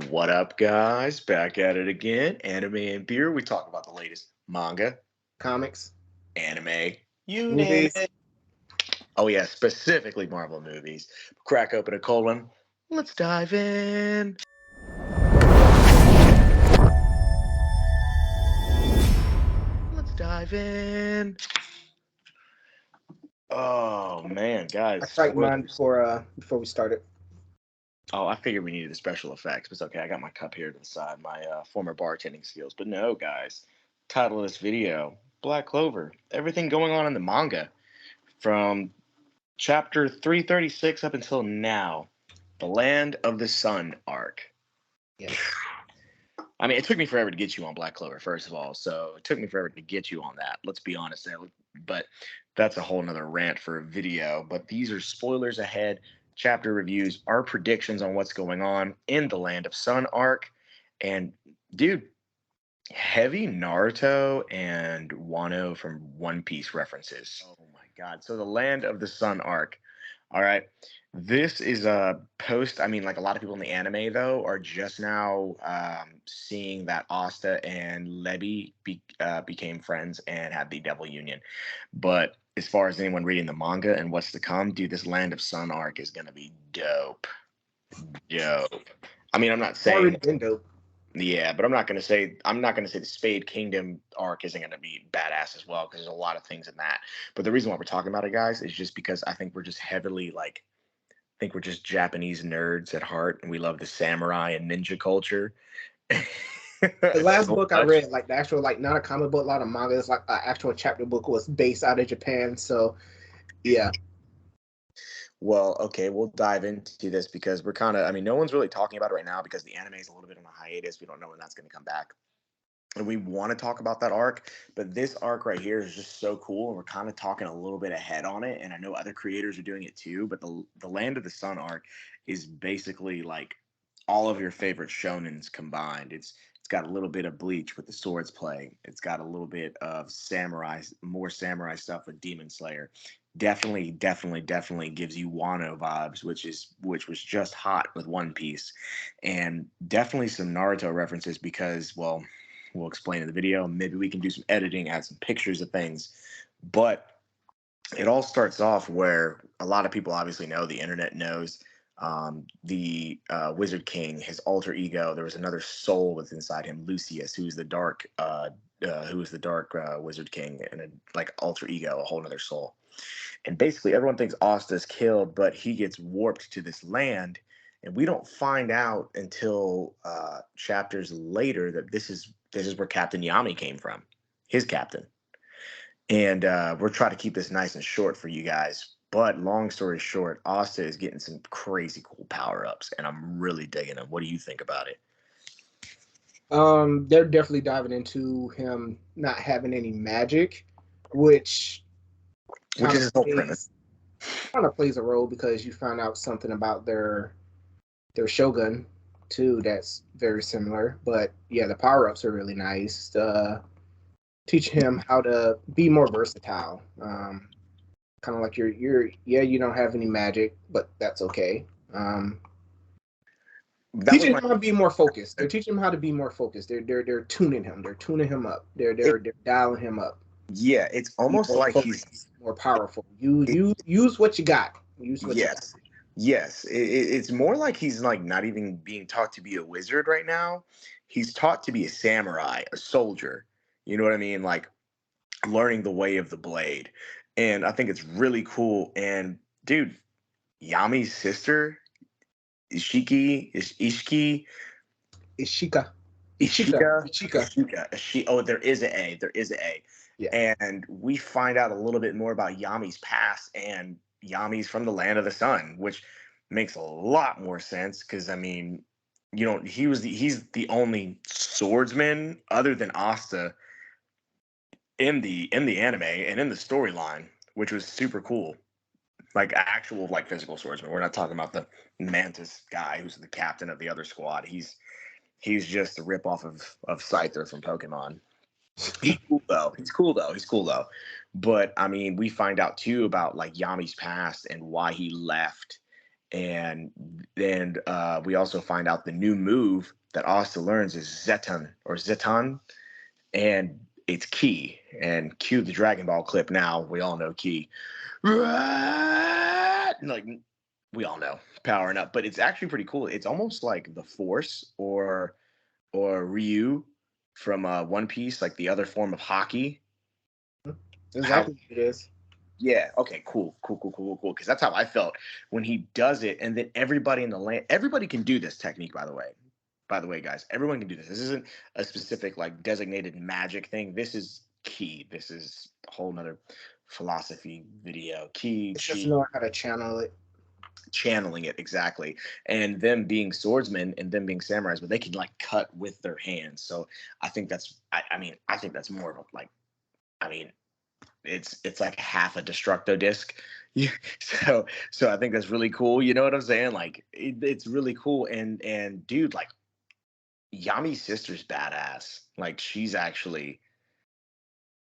What up, guys? Back at it again. Anime and beer. We talk about the latest manga, Comics, anime, you name movies. it. Oh, yeah, specifically Marvel movies. Crack open a cold one. Let's dive in. Let's dive in. Oh, man, I guys. tried mine Spoilers. before we started. Oh, I figured we needed the special effects, but it's okay. I got my cup here to the side, my former bartending skills. But no, guys. Title of this video Black Clover. Everything going on in the manga from chapter 336 up until now, the Land of the Sun arc. Yes. I mean, it took me forever to get you on Black Clover, first of all. So it took me forever to get you on that. Let's be honest there. But that's a whole nother rant for a video. But these are spoilers ahead, chapter reviews, our predictions on what's going on in the Land of Sun arc. And dude, heavy Naruto and Wano from One Piece references. Oh my god. So the Land of the Sun arc. All right. This is a post. I mean, like a lot of people in the anime, though, are just now seeing that Asta and Lebi became friends and had the Devil Union. But as far as anyone reading the manga and what's to come, dude, this Land of Sun arc is going to be dope. Dope. I mean, I'm not Already saying been dope. yeah, but I'm not gonna say the Spade Kingdom arc isn't gonna be badass as well because there's a lot of things in that. But the reason why we're talking about it, guys, is just because I think we're just heavily like I think we're just Japanese nerds at heart, and we love the samurai and ninja culture The last so book I much. read, like the actual, like not a comic book, a lot of manga, it's like an actual chapter book was based out of Japan. So yeah, Well, okay, we'll dive into this because we're kind of, I mean, no one's really talking about it right now because the anime is a little bit on a hiatus. We don't know when that's going to come back. And we want to talk about that arc, but this arc right here is just so cool, and we're kind of talking a little bit ahead on it. And I know other creators are doing it too, but the Land of the Sun arc is basically like all of your favorite shonens combined. It's got a little bit of Bleach with the swords play. It's got a little bit of samurai, more samurai stuff with Demon Slayer. Definitely gives you Wano vibes, which was just hot with One Piece, and definitely some Naruto references because, well, we'll explain in the video. Maybe we can do some editing, add some pictures of things. But it all starts off where a lot of people obviously know, the internet knows, the Wizard King, his alter ego. There was another soul within inside him, Lucius, who was the dark Wizard King, and a like alter ego, a whole other soul. And basically, everyone thinks Asta's killed, but he gets warped to this land, and we don't find out until chapters later that this is where Captain Yami came from, his captain. And we're trying to keep this nice and short for you guys. But long story short, Asta is getting some crazy cool power ups, and I'm really digging them. What do you think about it? they're definitely diving into him not having any magic, which Which kind is of his whole premise. plays kind of plays a role because you find out something about their shogun too that's very similar. But yeah, the power ups are really nice. Teach him how to be more versatile. Kind of like you're yeah, you don't have any magic, but that's okay. Um, That was Teaching my. him how to be more focused. They're teaching him how to be more focused. They're tuning him. They're tuning him up. It, They're dialing him up. yeah, it's Be almost more like he's. focused, more powerful. You It, use what you got. Use what you got. yes, yes. It's more like he's like not even being taught to be a wizard right now. He's taught to be a samurai, a soldier. You know what I mean? Like learning the way of the blade. And I think it's really cool. And dude, Yami's sister, Ishiki, Ishika, Ishika, Ishika, Ishika. Oh, there is an A. There is an A. Yeah. And we find out a little bit more about Yami's past, and Yami's from the Land of the Sun, which makes a lot more sense because I mean, he's the only swordsman other than Asta in the anime and in the storyline, which was super cool. Like actual like physical swordsman. We're not talking about the Mantis guy who's the captain of the other squad. He's just a rip off of Scyther from Pokemon. He's cool though. He's cool though. But I mean, we find out too about like Yami's past and why he left, And then we also find out the new move that Asta learns is Zeton or Zeton, and it's Key. And cue the Dragon Ball clip now. We all know Key. Like we all know powering up, but it's actually pretty cool. It's almost like the Force or Ryu from One Piece, like the other form of hockey. How Exactly what it is. Yeah. Okay. Cool. Cool. Cool. Cool. Cool. Cool. Because that's how I felt when he does it, and then everybody in the land, everybody can do this technique. By the way, guys, everyone can do this. This isn't a specific like designated magic thing. This is key. This is a whole nother philosophy video. Key, It's just chi, knowing how to channel it. channeling it exactly, and them being swordsmen and them being samurais, but they can like cut with their hands. So I think that's. I mean, I think that's more of a, like. I mean, it's like half a destructo disc. Yeah. So I think that's really cool. You know what I'm saying? Like it's really cool. And dude, like Yami's sister's badass. Like she's actually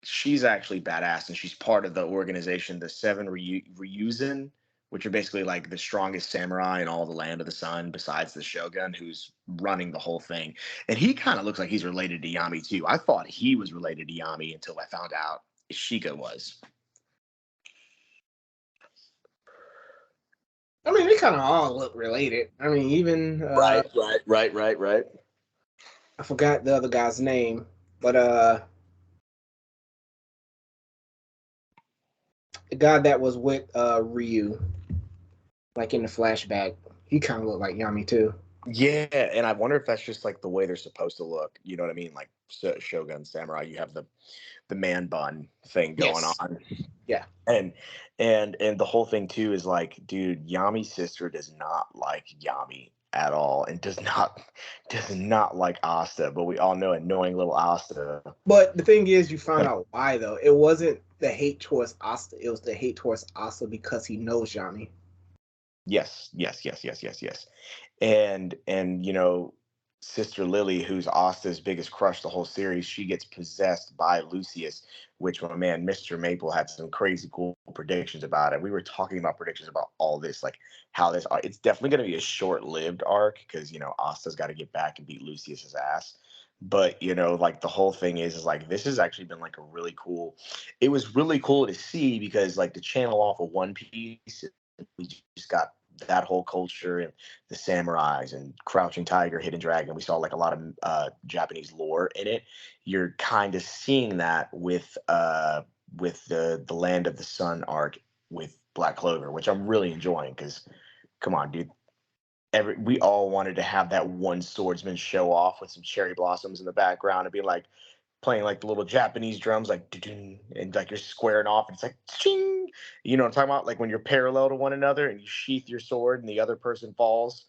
badass, and she's part of the organization, the Seven Ryuzen, which are basically like the strongest samurai in all the land of the sun, besides the Shogun, who's running the whole thing. And he kind of looks like he's related to Yami too. I thought he was related to Yami until I found out Ishika was. I mean, they kind of all look related. I mean, even Right. I forgot the other guy's name, but the guy that was with Ryu, like in the flashback, he kind of looked like Yami too. Yeah, and I wonder if that's just like the way they're supposed to look. You know what I mean? Like Shogun Samurai, you have the man bun thing going Yes. on, Yeah. and and the whole thing too is like, dude, Yami's sister does not like Yami at all, and does not like Asta. But we all know, annoying little Asta. But the thing is, you found out why though. It wasn't the hate towards Asta. It was the hate towards Asta because he knows Yami. Yes. And Sister Lily, who's Asta's biggest crush the whole series, she gets possessed by Lucius, which my man Mr. Maple had some crazy cool predictions about it. We were talking about predictions about all this, like how this it's definitely going to be a short-lived arc, because Asta's got to get back and beat Lucius's ass. But like the whole thing is like this has actually been like a really cool. It was really cool to see, because like the channel off of One Piece, we just got that whole culture and the samurais and Crouching Tiger, Hidden Dragon. We saw like a lot of Japanese lore in it. You're kind of seeing that with the Land of the Sun arc with Black Clover, which I'm really enjoying, because come on, dude. We all wanted to have that one swordsman show off with some cherry blossoms in the background and be like playing like the little Japanese drums, like and like you're squaring off, and it's like ching. You know what I'm talking about? Like when you're parallel to one another and you sheath your sword and the other person falls.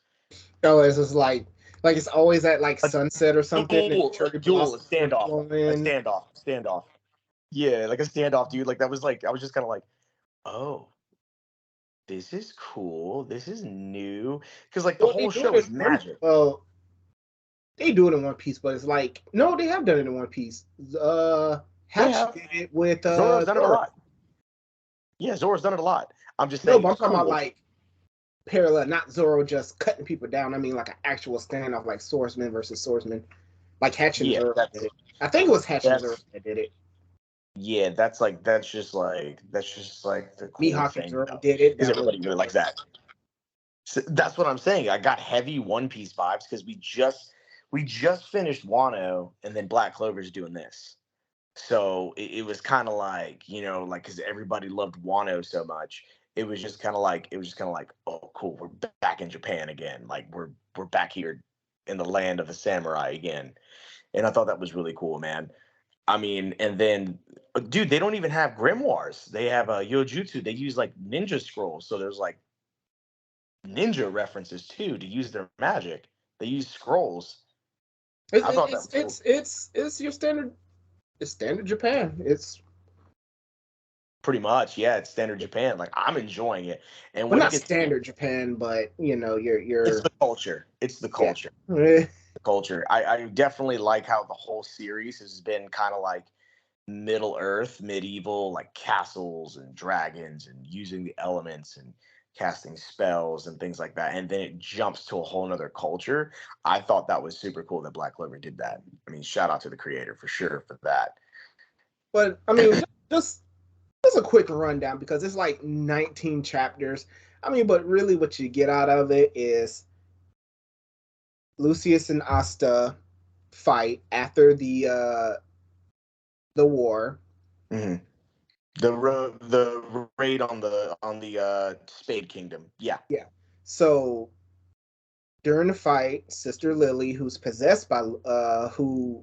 Oh, it's just like it's always at like A sunset or something, and a cherry duel, a blossoms are standoff, a glowing. standoff. Yeah, like a standoff, dude. Like that was like I was just kind of like, oh, this is cool. This is new, because like the Well, they whole do show it is in one. magic. Well, they do it in One Piece, but it's like no, they have done it in One Piece. They Hatch have did it with Zoro's done it a Zoro. lot. Yeah, Zoro's done it a lot. I'm just No, saying but I'm it's talking about cool. like parallel, not Zoro just cutting people down. I mean like an actual standoff, like swordsman versus swordsman. Like Hatch and Yeah, Zoro did it. I think it was Hatch and Zoro that's that did it. yeah, that's just like the cool Mihawk and thing Zoro though, did it. because That was everybody really likes that. So that's what I'm saying. I got heavy One Piece vibes, because we just finished Wano, and then Black Clover's doing this. So it was kind of like, like because everybody loved Wano so much, it was just kind of like, oh, cool, we're back in Japan again. Like we're back here in the land of the samurai again, and I thought that was really cool, man. I mean, and then, dude, they don't even have grimoires. They have Yojutsu. They use like ninja scrolls. So there's like ninja references too to use their magic. They use scrolls. it's I thought that it's was cool. it's it's your standard. It's standard Japan. It's Pretty much, yeah. It's standard Japan. Like I'm enjoying it, and well when it not gets, standard Japan, but it's you're the culture. It's the yeah. culture. The culture. I definitely like how the whole series has been kind of like Middle Earth, medieval, like castles and dragons and using the elements, and casting spells and things like that, and then it jumps to a whole nother culture. I thought that was super cool that Black Clover did that. I mean, shout out to the creator for sure for that. But I mean, just just a quick rundown because it's like 19 chapters. I mean, but really, what you get out of it is Lucius and Asta fight after the war. Hmm. The raid on the Spade Kingdom. Yeah. Yeah. So during the fight, Sister Lily, who's possessed by who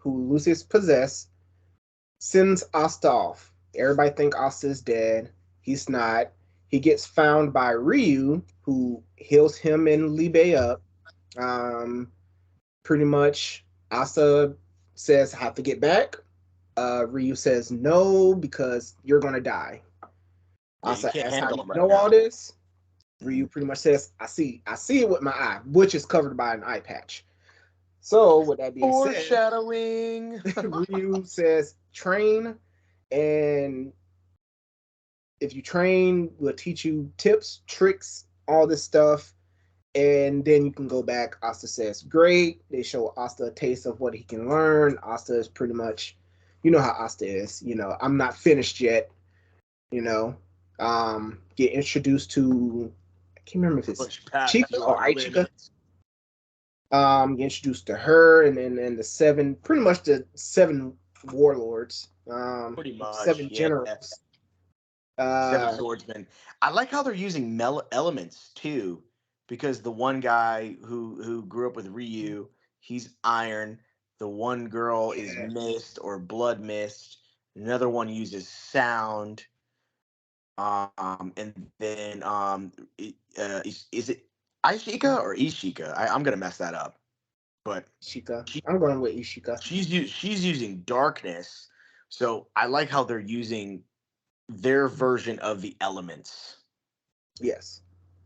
Lucius possessed, sends Asta off. Everybody think Asta is dead. He's not. He gets found by Ryu, who heals him and Libe up. Um, Pretty much, Asta says, "I have to get back." Ryu says, "No, because you're gonna die." Yeah, you Asa can't asks, "How do handle you them right know all now. this?" Hmm. Ryu pretty much says, I see it with my eye, which is covered by an eye patch." So, with that being said, Foreshadowing. Ryu says, "Train, and if you train, we'll teach you tips, tricks, all this stuff, and then you can go back." Asta says, "Great." They show Asta a taste of what he can learn. Asta is pretty much, you know how Asta is. I'm not finished yet. You know, get introduced to, I can't remember if it's Push past Chica or your Aichika. limits. Get introduced to her, and then the seven, pretty much the seven warlords, Pretty much, seven yeah. generals. Seven Uh, swordsmen. I like how they're using elements too, because the one guy who grew up with Ryu, he's iron. The one girl is yeah, mist or blood mist. Another one uses sound. And then is it Aishika or Ishika? I'm gonna mess that up, but Ishika. she I'm going with Ishika. she's using darkness. So I like how they're using their version of the elements. Yes.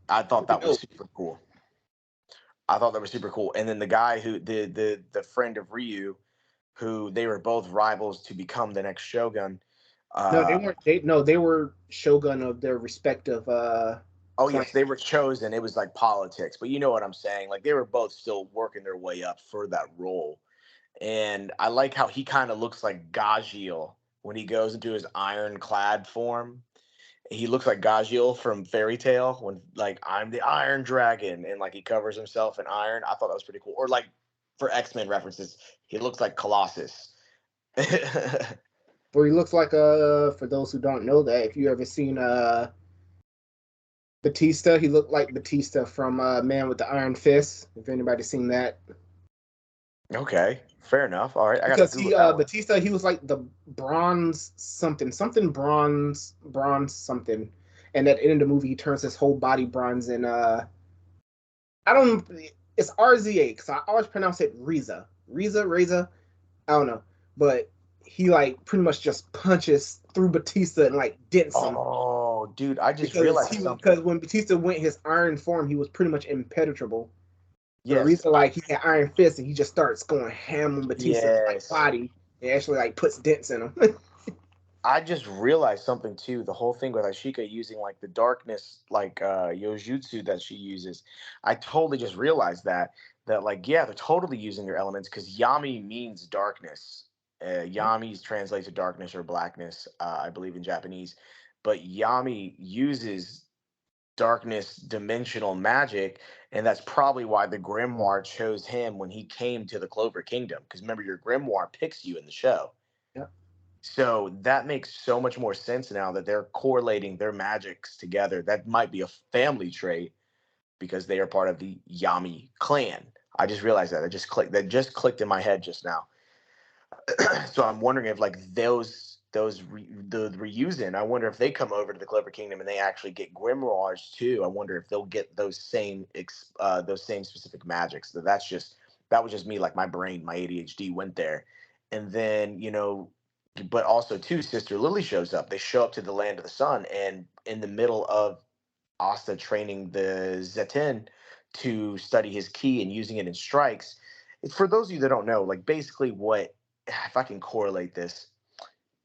I thought Pretty that was dope. super cool. I thought that was super cool. And then the guy who the friend of Ryu, who they were both rivals to become the next Shogun. No, they Uh, weren't. They were shogun of their respective oh clan. yes, they were chosen. It was like politics, but you know what I'm saying. Like they were both still working their way up for that role. And I like how he kind of looks like Gajiel when he goes into his ironclad form. He looks like Gajiel from Fairy Tale when like I'm the Iron Dragon and like he covers himself in iron. I thought that was pretty cool. Or like for X-Men references, he looks like Colossus. Where he looks like for those who don't know that, if you ever seen Batista, he looked like Batista from Man with the Iron Fist. If anybody's seen that, Okay, fair enough. All right, I got to because Google he that one. Batista, he was like the bronze something bronze something, and at the end of the movie he turns his whole body bronze, and I don't, it's RZA because I always pronounce it Reza. I don't know, but he like pretty much just punches through Batista and like dents him, Oh, dude, I just because realized he was something. because when Batista went his iron form, he was pretty much impenetrable. But Yes, Reza, like, he had Iron Fist and he just starts going ham on Batista's like yes. body and actually like puts dents in him. I just realized something too. The whole thing with Ashika using like the darkness, like Yojutsu that she uses. I totally just realized that like yeah, they're totally using their elements because Yami means darkness. Yami translates to darkness or blackness, I believe in Japanese. But Yami uses darkness dimensional magic, and that's probably why the Grimoire chose him when he came to the Clover Kingdom. Because remember, your Grimoire picks you in the show. Yeah. So that makes so much more sense now that they're correlating their magics together. That might be a family trait because they are part of the Yami clan. I just realized that. That just clicked in my head just now. So I'm wondering if like the Ryuzen, I wonder if they come over to the Clover Kingdom and they actually get grimoires too. I wonder if they'll get those same specific magics. So that was just me, like my brain, my ADHD went there. And then, but also too, Sister Lily shows up. They show up to the land of the sun, and in the middle of Asta training the Zetin to study his ki and using it in strikes. For those of you that don't know, like basically what, if I can correlate this,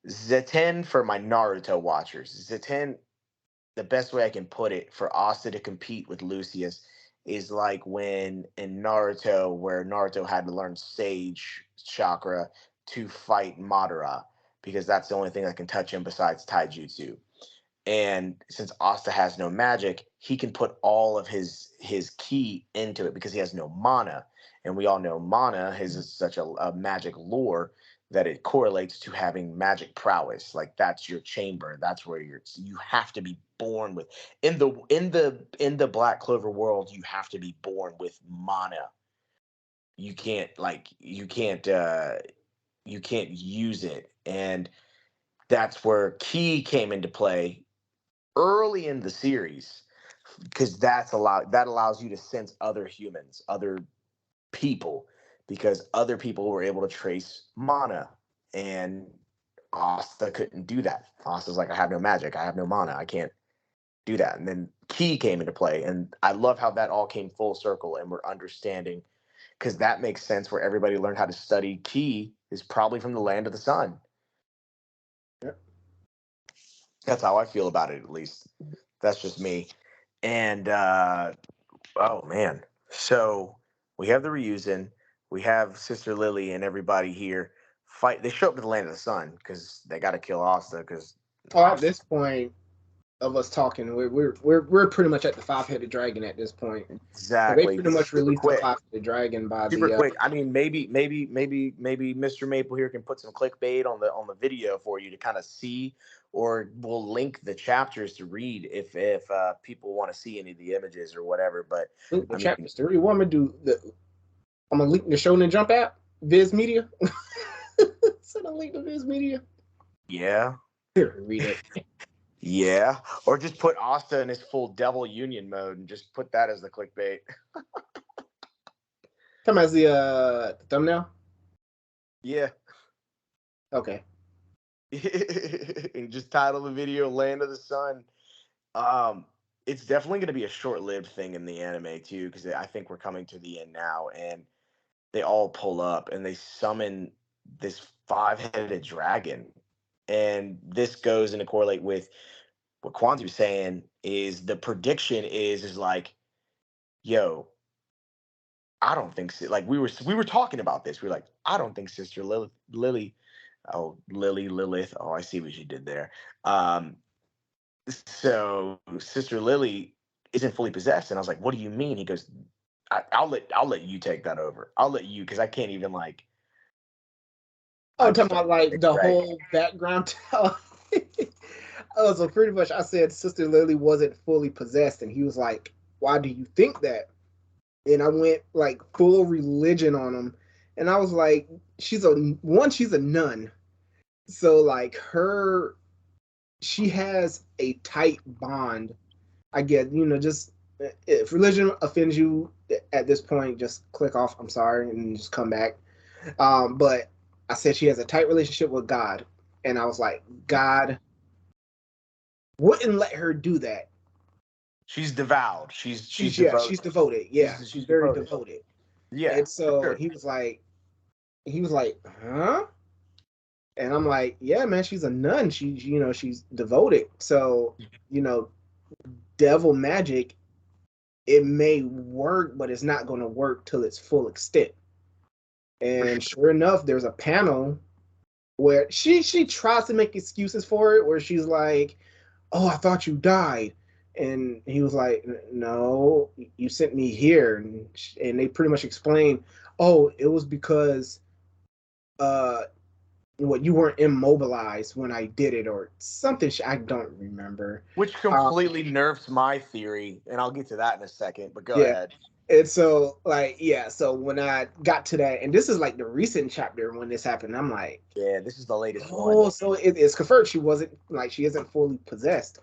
Zetin for my Naruto watchers, Zetin the best way I can put it for Asta to compete with Lucius is like when in Naruto, where Naruto had to learn Sage chakra to fight Madara, because that's the only thing that can touch him besides Taijutsu. And since Asta has no magic, he can put all of his key into it because he has no mana. And we all know mana has such a magic lore that it correlates to having magic prowess. Like that's your chamber. That's where you have to be born with in the Black Clover world, you have to be born with mana. You can't use it. And that's where key came into play early in the series, because that allows you to sense other humans, other people, because other people were able to trace mana, and Asta couldn't do that. Asta's like, I have no magic, I have no mana, I can't do that. And then Ki came into play, and I love how that all came full circle, and we're understanding, because that makes sense where everybody learned how to study Ki is probably from the land of the sun. Yep. That's how I feel about it, at least. That's just me. And oh man. So we have the Ryuzen, we have Sister Lily and everybody here fight. They show up to the land of the sun because they got to kill Asta because Oh, at this point of us talking, we're pretty much at the five-headed dragon at this point. So they exactly pretty much super released the quick. five-headed dragon by Super the quick. I mean, maybe Mr. Maple here can put some clickbait on the video for you to kind of see, or we'll link the chapters to read if people want to see any of the images or whatever. But link the I mean, chapters. Do you want me to do the? I'm gonna link the Shonen Jump app, Viz Media. Send a link to Viz Media. yeah, Here, read it. yeah, or just put Asta in his full Devil Union mode and just put that as the clickbait. Come as the thumbnail. Yeah, Okay. and just title the video "Land of the Sun." Um, it's definitely going to be a short-lived thing in the anime too, because I think we're coming to the end now, and they all pull up and they summon this five-headed dragon, and this goes into correlate with what Kwanzi was saying. Is the prediction is like, yo, I don't think so. Like we were talking about this. We were like, I don't think Sister Lily, oh Lilith. Oh, I see what she did there. Um, so Sister Lily isn't fully possessed, and I was like, what do you mean? He goes, I'll let you take that over. I'll let you, because I can't even like. Oh, I talking just about like the Greg. whole background. Oh, so pretty much, I said Sister Lily wasn't fully possessed, and he was like, "Why do you think that?" And I went like full religion on him, and I was like, she's a nun, so like she has a tight bond. I get, just if religion offends you at this point, just click off. I'm sorry, and just come back. But I said she has a tight relationship with God, and I was like, God wouldn't let her do that. She's devout. She's She's devoted. devoted. Yeah, she's She's very devoted. devoted. Yeah, And for so sure. he was like, huh? And I'm like, yeah, man, she's a nun. She's devoted. So, you know, devil magic, it may work, but it's not going to work till its full extent. For And sure. sure enough, there's a panel where she tries to make excuses for it, where she's like, "Oh, I thought you died," and he was like, "No, you sent me here," and they pretty much explain, "Oh, it was because uh, what you weren't immobilized when I did it, or something." I don't remember. Which Um, completely nerfs my theory, and I'll get to that in a second. But go yeah, ahead. and so like yeah, so when I got to that, and this is like the recent chapter when this happened, I'm like, Yeah, this is the latest one. oh, so it's confirmed she isn't fully possessed.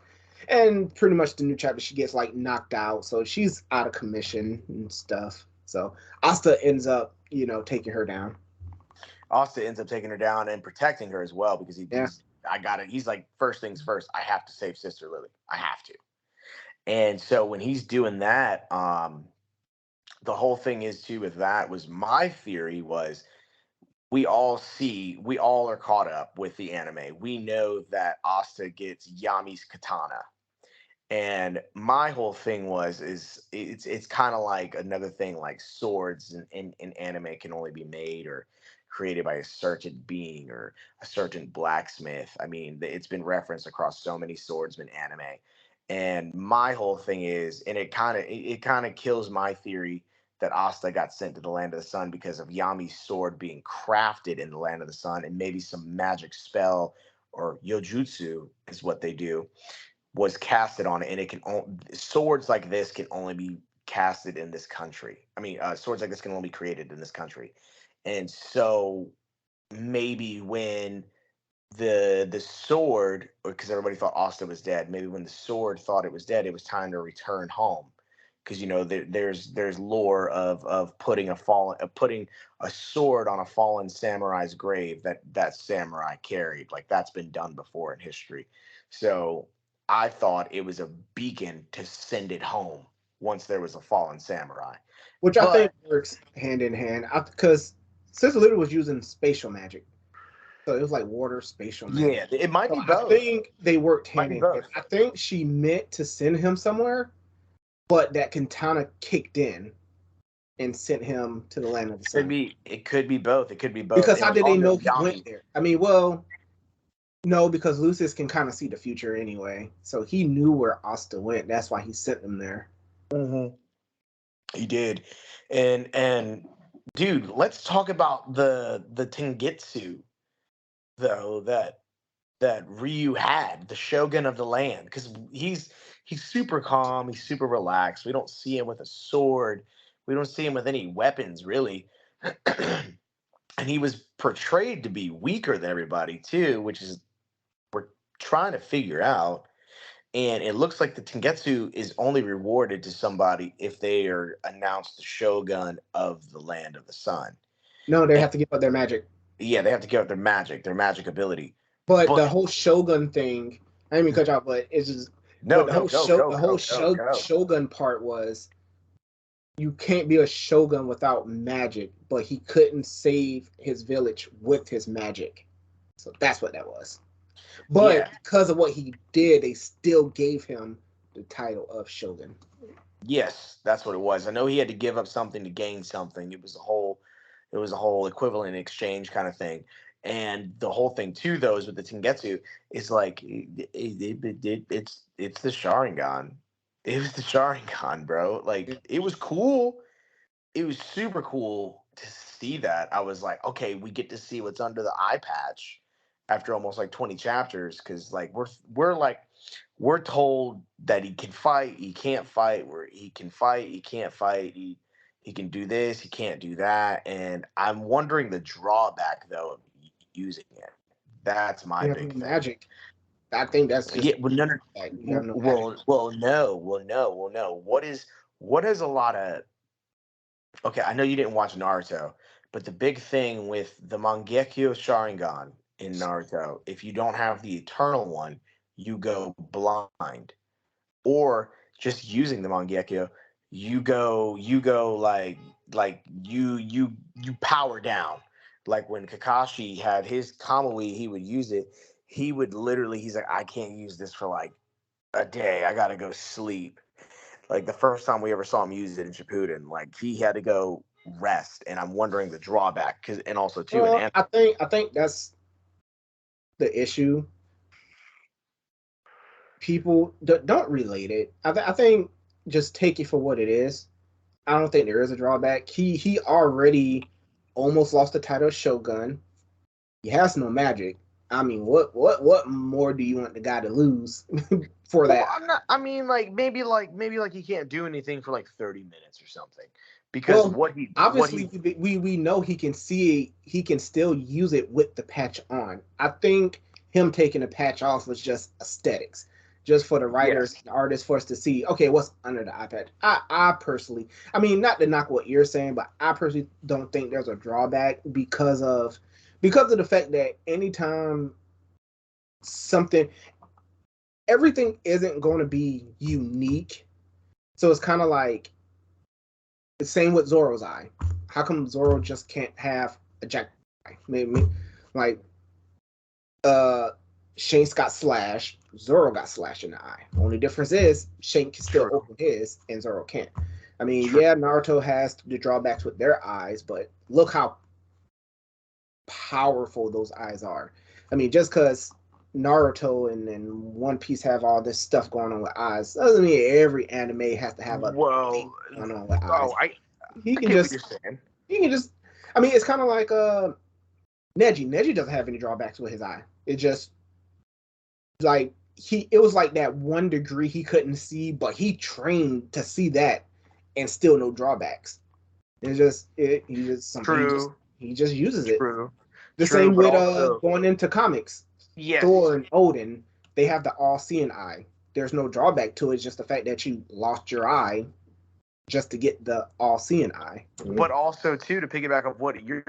And pretty much the new chapter, she gets like knocked out, so she's out of commission and stuff. So Asta ends up, taking her down. Asta ends up taking her down and protecting her as well, because Yeah. he's I got it. He's like, first things first, I have to save Sister Lily. I have to. And so when he's doing that, the whole thing is too with that was my theory was we all are caught up with the anime. We know that Asta gets Yami's katana, And my whole thing is it's kind of like another thing, like swords in anime can only be made or created by a certain being or a certain blacksmith. I mean, it's been referenced across so many swordsman anime. And my whole thing is, and it kind of kills my theory that Asta got sent to the land of the sun because of Yami's sword being crafted in the land of the sun, and maybe some magic spell or yojutsu is what they do was casted on it, and it can swords like this can only be casted in this country. I mean, swords like this can only be created in this country, and so maybe when the sword, because everybody thought Asta was dead, maybe when the sword thought it was dead, it was time to return home. Because there's lore of putting a sword on a fallen samurai's grave that samurai carried. Like that's been done before in history. So I thought it was a beacon to send it home once there was a fallen samurai. which I think But works hand in hand. Because Sister Literally was using spatial magic, so it was like water spatial magic. yeah, it might So be I both. think they worked Might hand be in hand. both. I think she meant to send him somewhere, but that katana kicked in and sent him to the land of the sun. It could be both. It could be both. Because And how we did all they know know he went Yami. there? I mean, well, no, because Lucius can kind of see the future anyway, so he knew where Asta went. That's why he sent them there. Mhm. He did. And dude, let's talk about the Tengetsu though that Ryu had, the shogun of the land, because he's super calm, he's super relaxed. We don't see him with a sword. We don't see him with any weapons really. And he was portrayed to be weaker than everybody too, which is we're trying to figure out. And it looks like the Tengetsu is only rewarded to somebody if they are announced the shogun of the land of the sun. No, they And have to give up their magic. yeah, they have to give up their magic ability. But the But whole Shogun thing, I didn't mean to cut you off, but it's just, no, but the no, whole go, show, go, the whole go, go, go. Shogun part was you can't be a Shogun without magic, but he couldn't save his village with his magic. So that's what that was. But Yeah, because of what he did, they still gave him the title of Shogun. yes, that's what it was. I know he had to give up something to gain something. It was a whole equivalent exchange kind of thing. And the whole thing too, though, is with the Tengetsu, is like it's the Sharingan. It was the Sharingan, bro. Like it was cool. It was super cool to see that. I was like, okay, we get to see what's under the eye patch after almost like 20 chapters, because like we're told that he can fight, he can't fight, where he can fight, he can't fight, he can do this, he can't do that. And I'm wondering the drawback though of using it. That's my You have big no thing. magic. I think that's just Yeah, well, no, like you have no, no magic. well, no. What is a lot of okay, I know you didn't watch Naruto, but the big thing with the Mangekyo Sharingan in Naruto, if you don't have the Eternal one, you go blind. Or just using the Mangekyo, you go like you power down. Like when Kakashi had his Kamui, he would use it. He would literally, he's like, I can't use this for like a day. I gotta go sleep. Like the first time we ever saw him use it in Shippuden, like he had to go rest, and I'm wondering the drawback because, and also too, in anime. I think that's the issue. People don't relate it. I think just take it for what it is. I don't think there is a drawback. He already almost lost the title of Shogun. He has no magic. I mean, what more do you want the guy to lose for Well, that? I'm not. I mean, like maybe he can't do anything for like 30 minutes or something, because Well, what he obviously we know he can still use it with the patch on. I think him taking the patch off was just aesthetics, just for the writers yes and artists for us to see. Okay, what's under the eye patch? I personally, I mean, not to knock what you're saying, but I personally don't think there's a drawback because of the fact that anytime something everything isn't going to be unique. So it's kind of like the same with Zoro's eye. How come Zoro just can't have a jack eye? Maybe like Shanks got slashed. Zoro got slashed in the eye. Only difference is Shank can still True. open his and Zoro can't. I mean, True. yeah, Naruto has the drawbacks with their eyes, but look how powerful those eyes are. I mean, just because Naruto and One Piece have all this stuff going on with eyes doesn't mean every anime has to have a thing Well, going on with oh, eyes. I He I can get what just you're saying. he can just. I mean, it's kind of like Neji. Neji doesn't have any drawbacks with his eye. It just like he it was like that 1 degree he couldn't see, but he trained to see that and still no drawbacks. It's just he just something True. he just uses it. True. The True. same But with also, going into comics. yes. Thor and Odin, they have the all seeing eye. There's no drawback to it, it's just the fact that you lost your eye just to get the all seeing eye. But also too, to piggyback off what you're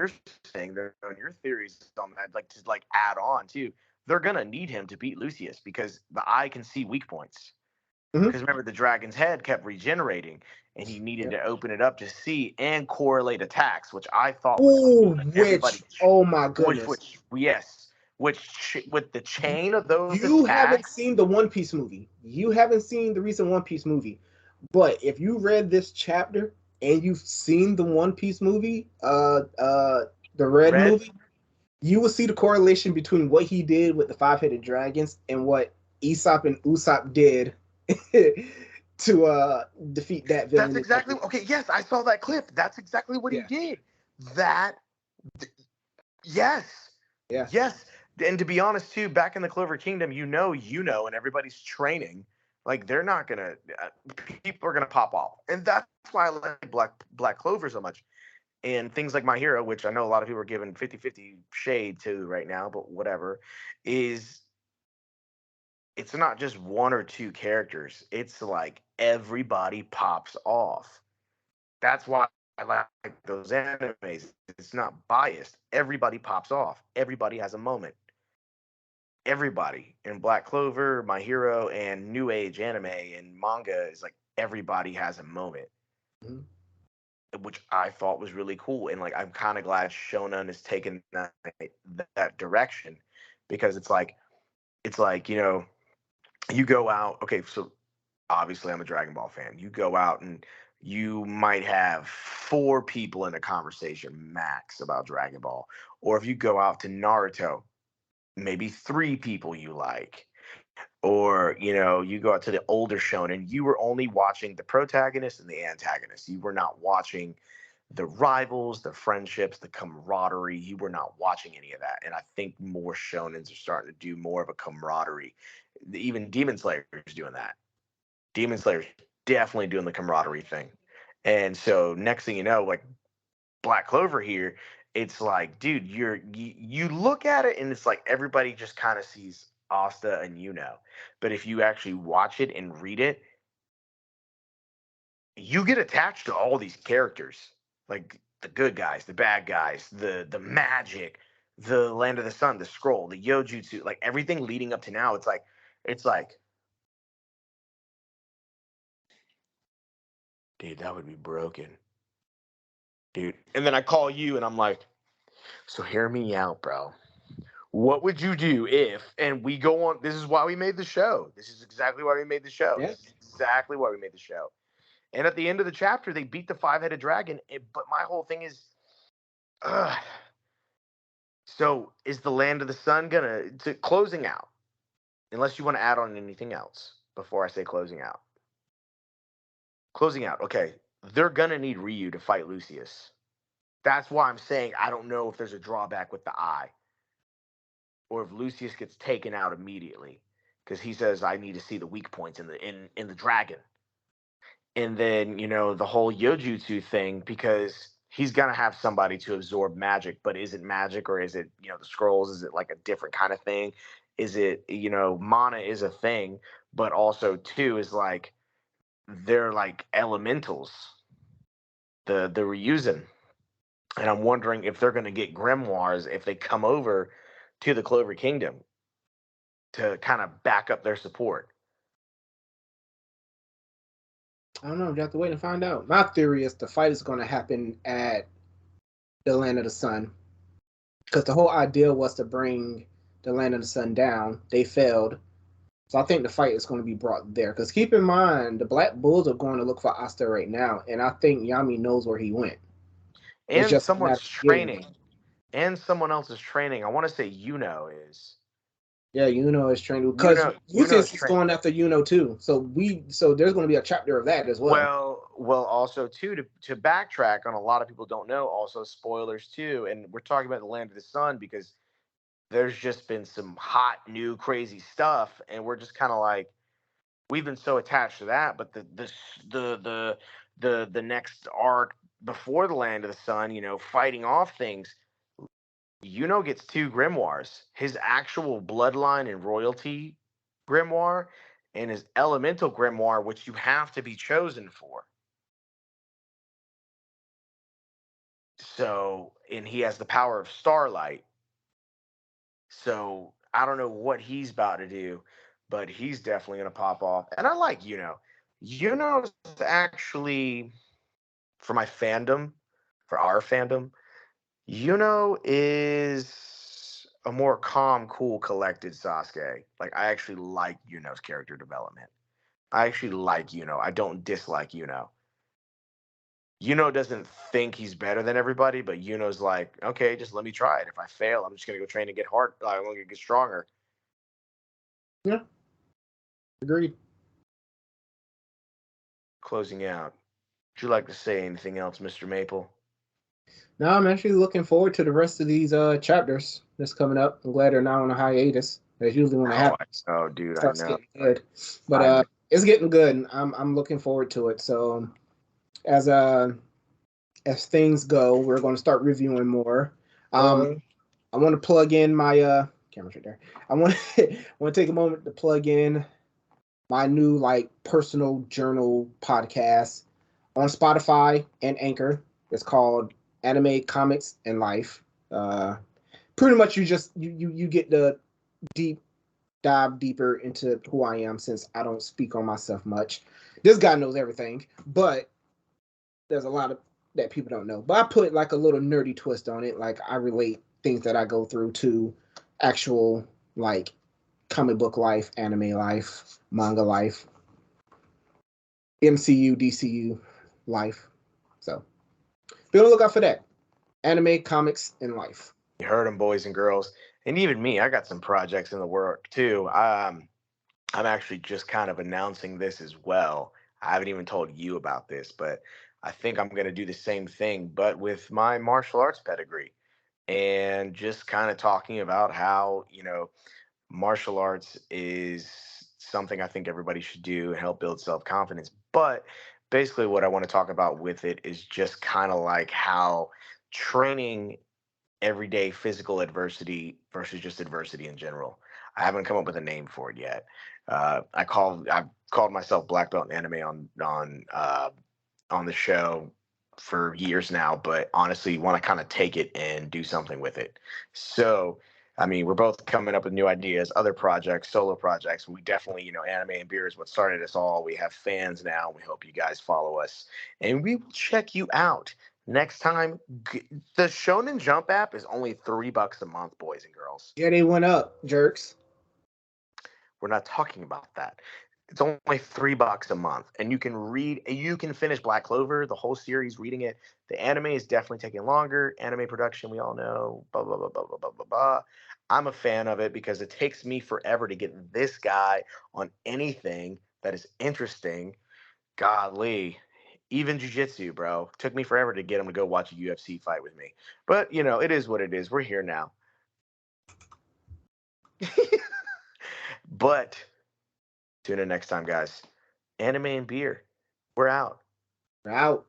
saying there on your theories on that, like to like add on too, they're gonna need him to beat Lucius because the eye can see weak points. Mm-hmm. Because remember, the dragon's head kept regenerating, and he needed Yep. to open it up to see and correlate attacks, which I thought was cool. Oh, That everybody, oh my which goodness. which yes, with the chain of those You haven't attacks, seen the One Piece movie. You haven't seen the recent One Piece movie. But if you read this chapter and you've seen the One Piece movie, the Red red. movie, you will see the correlation between what he did with the five-headed dragons and what Aesop and Usopp did to defeat that That's villain. exactly okay. Yes, I saw that clip. That's exactly what he Yeah, did. That yes, yeah. yes. And to be honest, too, back in the Clover Kingdom, and everybody's training. Like they're not gonna, people are gonna pop off, and that's why I like Black Clover so much. And things like My Hero, which I know a lot of people are giving 50-50 shade to right now, but whatever, is it's not just one or two characters. It's like everybody pops off. That's why I like those animes. It's not biased. Everybody pops off. Everybody has a moment. Everybody in Black Clover, My Hero, and New Age anime and manga is like everybody has a moment, Mhm. which I thought was really cool. And like I'm kind of glad Shonen is taking that direction because it's like you go out. Okay, so obviously I'm a Dragon Ball fan. You go out and you might have four people in a conversation max about Dragon Ball. Or if you go out to Naruto, maybe three people you like. Or, you go out to the older shonen, you were only watching the protagonist and the antagonist. You were not watching the rivals, the friendships, the camaraderie. You were not watching any of that. And I think more shonens are starting to do more of a camaraderie. Even Demon Slayer is doing that. Demon Slayer's definitely doing the camaraderie thing. And so next thing you know, like Black Clover here, it's like, dude, you look at it and it's like everybody just kind of sees Asta and But if you actually watch it and read it, you get attached to all these characters. Like the good guys, the bad guys, the magic, the land of the sun, the scroll, the Yojutsu, like everything leading up to now, it's like, dude, that would be broken. Dude. And then I call you and I'm like, so hear me out, bro. What would you do if, and we go on, this is why we made the show. This is exactly why we made the show. Yeah. This is exactly why we made the show. And at the end of the chapter, they beat the five-headed dragon. But my whole thing is, uh, so is the land of the sun to closing out? Unless you want to add on anything else before I say closing out. Closing out. Okay, they're gonna need Ryu to fight Lucius. That's why I'm saying I don't know if there's a drawback with the eye, or if Lucius gets taken out immediately because he says I need to see the weak points in the dragon, and then the whole Yojutsu thing because he's gonna have somebody to absorb magic, but is it magic or is it the scrolls? Is it like a different kind of thing? Is it mana is a thing, but also too is like they're like elementals, the Ryuzen. And I'm wondering if they're going to get grimoires if they come over to the Clover Kingdom to kind of back up their support. I don't know. You have to wait and find out. My theory is the fight is going to happen at the Land of the Sun because the whole idea was to bring the Land of the Sun down. They failed, So I think the fight is going to be brought there. Because keep in mind, the Black Bulls are going to look for Asta right now, and I think Yami knows where he went. It's And just a matter someone's of getting him. training. And someone else is training. I want to say is. Yeah, Yuno is training because Yuno's Lucius is training. going after Yuno too. So there's going to be a chapter of that as well. Well, also too to backtrack on a lot of people don't know. Also, spoilers too, and we're talking about the Land of the Sun because there's just been some hot new crazy stuff, and we're just kind of like we've been so attached to that. But the next arc before the Land of the Sun, fighting off things. Gets two grimoires: his actual bloodline and royalty grimoire, and his elemental grimoire, which you have to be chosen for. So, and he has the power of starlight. So, I don't know what he's about to do, but he's definitely going to pop off. And I like is actually, for my fandom, for our fandom, is a more calm, cool, collected Sasuke. Like, I actually like character development. I actually like I don't dislike doesn't think he's better than everybody, but like, okay, just let me try it. If I fail, I'm just gonna go train and get hard. I'm gonna get stronger. Yeah, agreed. Closing out. Would you like to say anything else, Mr. Maple? No, I'm actually looking forward to the rest of these chapters that's coming up. I'm glad they're not on a hiatus. That's usually when it Oh, happens. dude, I Starts know. getting good, but I know. it's getting good. I'm looking forward to it. So as uh as things go, we're going to start reviewing more. Uh, I want to plug in my camera's right there. I want I want to take a moment to plug in my new like personal journal podcast on Spotify and Anchor. It's called Anime Comics and Life. Uh, Pretty much you get the deep dive deeper into who I am since I don't speak on myself much. This guy knows everything, but there's a lot of that people don't know. But I put like a little nerdy twist on it. Like I relate things that I go through to actual like comic book life, anime life, manga life, MCU, DCU life. So be on the lookout for that. Anime, comics, and life. you heard them, boys and girls, and even me. I got some projects in the work too. I'm actually just kind of announcing this as well. I haven't even told you about this, but I think I'm going to do the same thing, but with my martial arts pedigree and just kind of talking about how, martial arts is something I think everybody should do and help build self confidence. But basically, what I want to talk about with it is just kind of like how training everyday physical adversity versus just adversity in general. I haven't come up with a name for it yet. I've called myself black belt in anime on the show for years now, but honestly, want to kind of take it and do something with it. So, I mean, we're both coming up with new ideas, other projects, solo projects. We definitely, anime and beer is what started us all. We have fans now. We hope you guys follow us, and we will check you out next time. The Shonen Jump app is only $3 a month, boys and girls. Yeah, they went up, jerks. We're not talking about that. It's only $3 a month, and you can finish Black Clover, the whole series, reading it. The anime is definitely taking longer. Anime production, we all know, blah blah blah blah blah blah blah blah. I'm a fan of it because it takes me forever to get this guy on anything that is interesting. Godly, even jujitsu, bro, took me forever to get him to go watch a UFC fight with me. But it is what it is. We're here now. But tune in next time, guys. Anime and beer. We're out. We're out.